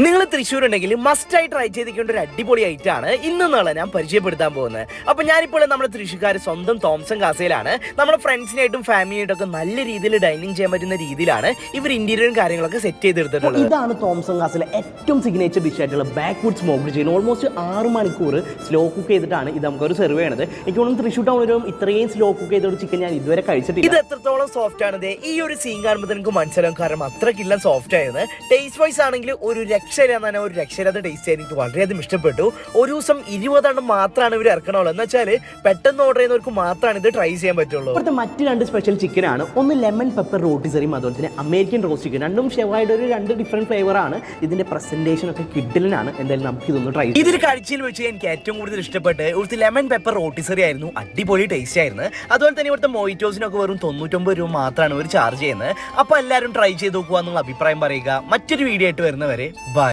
നിങ്ങൾ തൃശ്ശൂർ ഉണ്ടെങ്കിൽ മസ്റ്റായി ട്രൈ ചെയ്തിരിക്കേണ്ട ഒരു അടിപൊളി ഐറ്റം ആണ് ഇന്നാണ് ഞാൻ പരിചയപ്പെടുത്താൻ പോകുന്നത്. അപ്പൊ ഞാനിപ്പോൾ നമ്മുടെ തൃശ്ശൂർക്കാർ സ്വന്തം തോംസൺ കാസയിലാണ്. നമ്മുടെ ഫ്രണ്ട്സിനായിട്ടും ഫാമിലിയായിട്ടും ഒക്കെ നല്ല രീതിയിൽ ഡൈനിങ് ചെയ്യാൻ പറ്റുന്ന രീതിയിലാണ് ഇവർ ഇന്റീരിയറും കാര്യങ്ങളൊക്കെ സെറ്റ് ചെയ്തെടുത്തിട്ടുള്ളത്. ഇതാണ് തോംസൺ കാസയിലെ ഏറ്റവും സിഗ്നേച്ചർ ഡിഷ് ആയിട്ടുള്ള ബാക്ക്വുഡ് സ്മോക്ഡ് ചിക്കൻ. ഓൾമോസ്റ്റ് 6 മണിക്കൂർ സ്ലോ കുക്ക് ചെയ്തിട്ടാണ് ഇത് നമുക്കൊരു സെർവ് ചെയ്യണത്. എനിക്ക് തോന്നുന്നു തൃശ്ശൂർ ടൗണിലും ഇത്രയും സ്ലോ കുക്ക് ചെയ്തൊരു ചിക്കൻ ഞാൻ ഇതുവരെ കഴിച്ചിട്ടില്ല. ഇത് എത്രത്തോളം സോഫ്റ്റ് ആണ് ഈ ഒരു സീൻ കാണുമ്പോൾ നിങ്ങൾക്ക് മനസ്സിലാവും, കാരണം അത്രക്കില്ല സോഫ്റ്റ് ആയിരുന്നു. ടേസ്റ്റ് വൈസ് ആണെങ്കിൽ ഒരു രക്ഷയില്ലാത്ത ടേസ്റ്റ് എനിക്ക് വളരെയധികം ഇഷ്ടപ്പെട്ടു. ഒരു ദിവസം 20 എണ്ണം മാത്രമാണ് ഇവർ ഇറക്കണുള്ളൂ. എന്ന് വെച്ചാൽ പെട്ടെന്ന് ഓർഡർ ചെയ്യുന്നവർക്ക് മാത്രമാണ് ഇത് ട്രൈ ചെയ്യാൻ പറ്റുള്ളൂ. ഇവിടുത്തെ മറ്റ് 2 സ്പെഷ്യൽ ചിക്കൻ ആണ്. ഒന്ന് ലെമൺ പെപ്പർ റോട്ടിസറിയും അതുപോലെ തന്നെ അമേരിക്കൻ റോസ്റ്റ് ചിക്കൻ. രണ്ടും ഷെവായുടെ ഒരു 2 ഡിഫറെന്റ് ഫ്ലേവർ ആണ്. ഇതിന്റെ പ്രസന്റേഷൻ ഒക്കെ കിഡിലാണ്. എന്തായാലും നമുക്ക് ഇതൊന്ന് ട്രൈ ചെയ്യാം. ഇതിൽ കഴിച്ചിൽ വെച്ച് എനിക്ക് ഏറ്റവും കൂടുതൽ ഇഷ്ടപ്പെട്ട് ഇവിടുത്തെ ലെമൺ പെപ്പർ റോട്ടിസറി ആയിരുന്നു. അടിപൊളി ടേസ്റ്റ് ആയിരുന്നു. അതുപോലെ തന്നെ ഇവിടുത്തെ മൊയ്റ്റോസിനൊക്കെ വെറും 99 രൂപ മാത്രമാണ് ഇവർ ചാർജ് ചെയ്യുന്നത്. അപ്പോൾ എല്ലാവരും ട്രൈ ചെയ്ത് നോക്കുക എന്നുള്ള അഭിപ്രായം പറയുക. മറ്റൊരു വീഡിയോ ആയിട്ട് വരുന്നവരെ